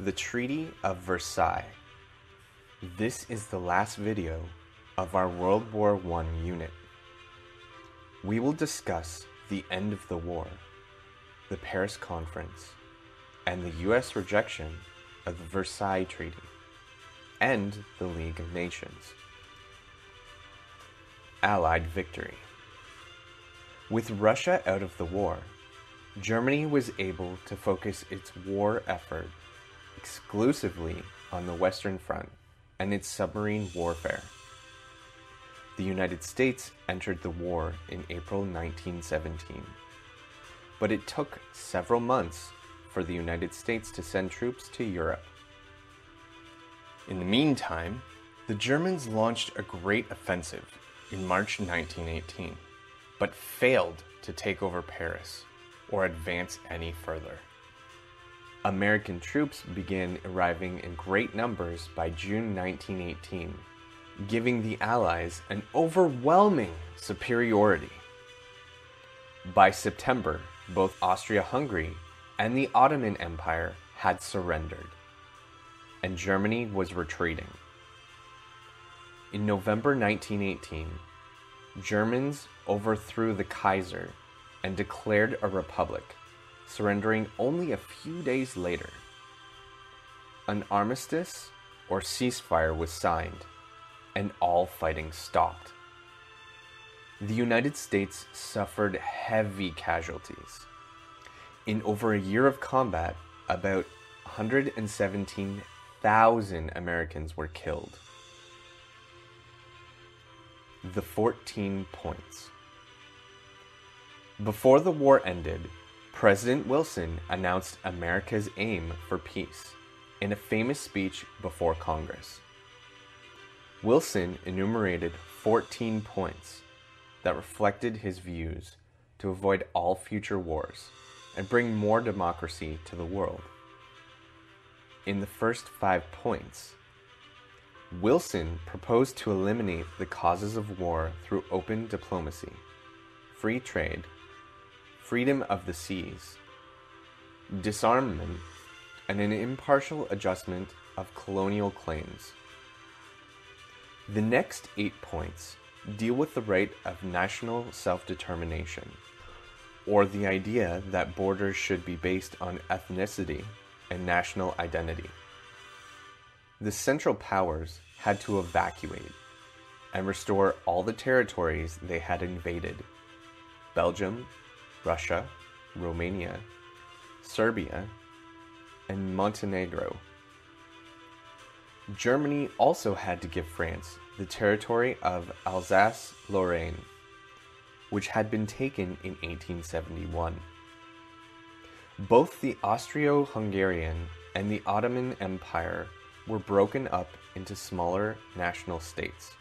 The Treaty of Versailles. This is the last video of our World War I unit. We will discuss the end of the war, the Paris Conference, and the US rejection of the Versailles Treaty, and the League of Nations. Allied victory. With Russia out of the war, Germany was able to focus its war effort exclusively on the Western Front and its submarine warfare. The United States entered the war in April 1917, but it took several months for the United States to send troops to Europe. In the meantime, the Germans launched a great offensive in March 1918, but failed to take over Paris or advance any further. American troops began arriving in great numbers by June 1918, giving the Allies an overwhelming superiority. By September, both Austria-Hungary and the Ottoman Empire had surrendered, and Germany was retreating. In November 1918, Germans overthrew the Kaiser and declared a republic, surrendering only a few days later. An armistice or ceasefire was signed, and all fighting stopped. The United States suffered heavy casualties. In over a year of combat, about 117,000 Americans were killed. The 14 points. Before the war ended, President Wilson announced America's aim for peace in a famous speech before Congress. Wilson enumerated 14 points that reflected his views to avoid all future wars and bring more democracy to the world. In the first 5 points, Wilson proposed to eliminate the causes of war through open diplomacy, free trade, freedom of the seas, disarmament, and an impartial adjustment of colonial claims. The next 8 points deal with the right of national self-determination, or the idea that borders should be based on ethnicity and national identity. The Central Powers had to evacuate and restore all the territories they had invaded: Belgium, Russia, Romania, Serbia, and Montenegro. Germany also had to give France the territory of Alsace-Lorraine, which had been taken in 1871. Both the Austro-Hungarian and the Ottoman Empire were broken up into smaller national states,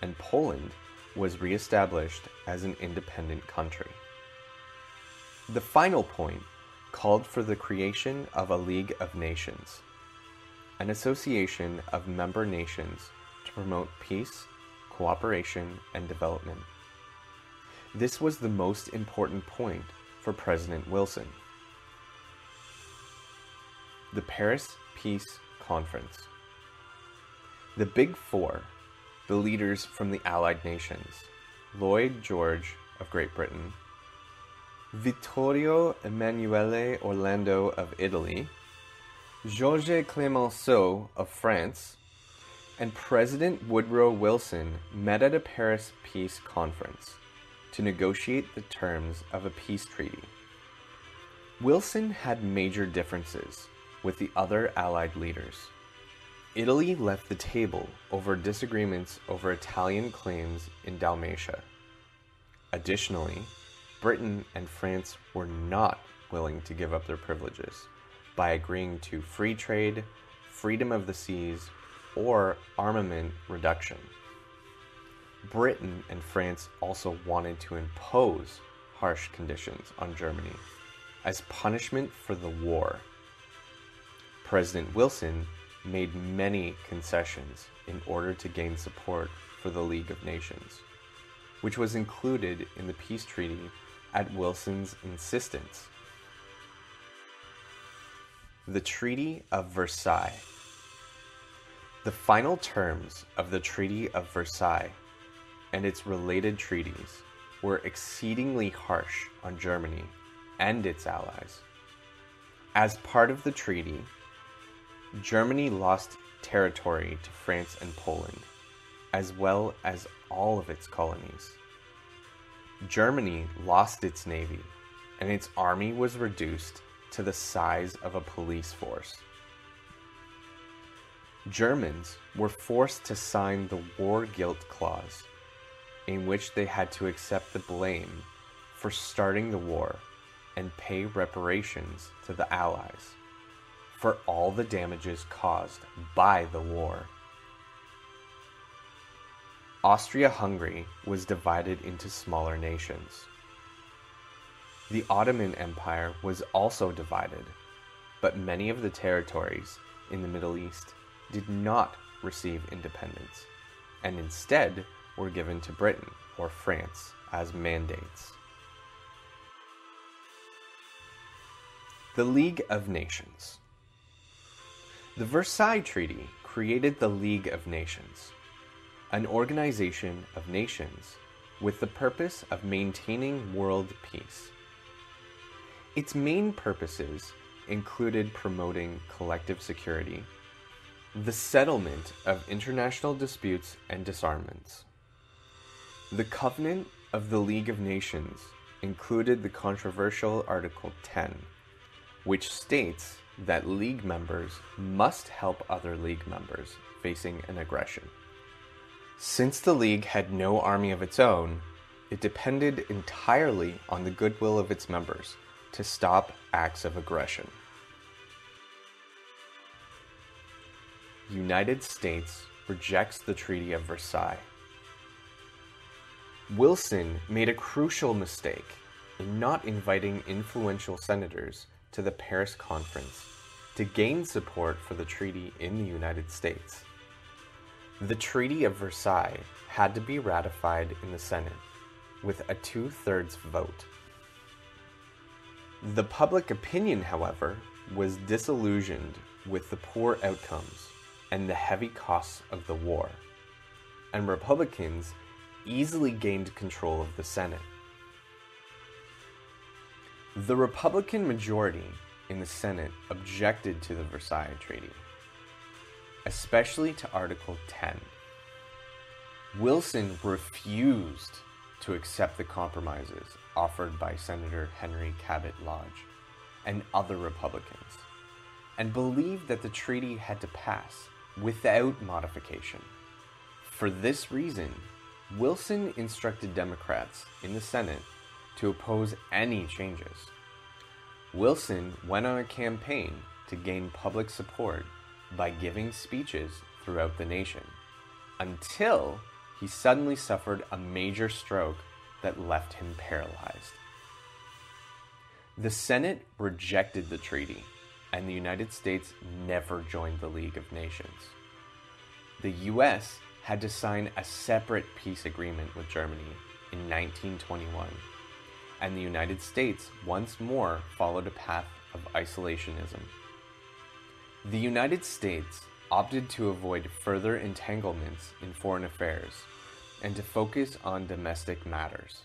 and Poland was re-established as an independent country. The final point called for the creation of a League of Nations, an association of member nations to promote peace, cooperation, and development. This was the most important point for President Wilson. The Paris Peace Conference. The Big Four, the leaders from the Allied nations, Lloyd George of Great Britain, Vittorio Emanuele Orlando of Italy, Georges Clemenceau of France, and President Woodrow Wilson met at a Paris Peace Conference to negotiate the terms of a peace treaty. Wilson had major differences with the other Allied leaders. Italy left the table over disagreements over Italian claims in Dalmatia. Additionally, Britain and France were not willing to give up their privileges by agreeing to free trade, freedom of the seas, or armament reduction. Britain and France also wanted to impose harsh conditions on Germany as punishment for the war. President Wilson made many concessions in order to gain support for the League of Nations, which was included in the peace treaty at Wilson's insistence. The Treaty of Versailles. The final terms of the Treaty of Versailles and its related treaties were exceedingly harsh on Germany and its allies. As part of the treaty, Germany lost territory to France and Poland, as well as all of its colonies. Germany lost its navy, and its army was reduced to the size of a police force. Germans were forced to sign the War Guilt Clause, in which they had to accept the blame for starting the war and pay reparations to the Allies for all the damages caused by the war. Austria-Hungary was divided into smaller nations. The Ottoman Empire was also divided, but many of the territories in the Middle East did not receive independence, and instead were given to Britain or France as mandates. The League of Nations. The Versailles Treaty created the League of Nations, an organization of nations with the purpose of maintaining world peace. Its main purposes included promoting collective security, the settlement of international disputes and disarmaments. The Covenant of the League of Nations included the controversial Article 10, which states that League members must help other League members facing an aggression. Since the League had no army of its own, it depended entirely on the goodwill of its members to stop acts of aggression. United States rejects the Treaty of Versailles. Wilson made a crucial mistake in not inviting influential senators to the Paris Conference to gain support for the treaty in the United States. The Treaty of Versailles had to be ratified in the Senate with a 2/3 vote. The public opinion, however, was disillusioned with the poor outcomes and the heavy costs of the war, and Republicans easily gained control of the Senate. The Republican majority in the Senate objected to the Versailles Treaty, especially to Article 10. Wilson refused to accept the compromises offered by Senator Henry Cabot Lodge and other Republicans, and believed that the treaty had to pass without modification. For this reason, Wilson instructed Democrats in the Senate to oppose any changes. Wilson went on a campaign to gain public support by giving speeches throughout the nation, until he suddenly suffered a major stroke that left him paralyzed. The Senate rejected the treaty, and the United States never joined the League of Nations. The US had to sign a separate peace agreement with Germany in 1921, and the United States once more followed a path of isolationism. The United States opted to avoid further entanglements in foreign affairs and to focus on domestic matters.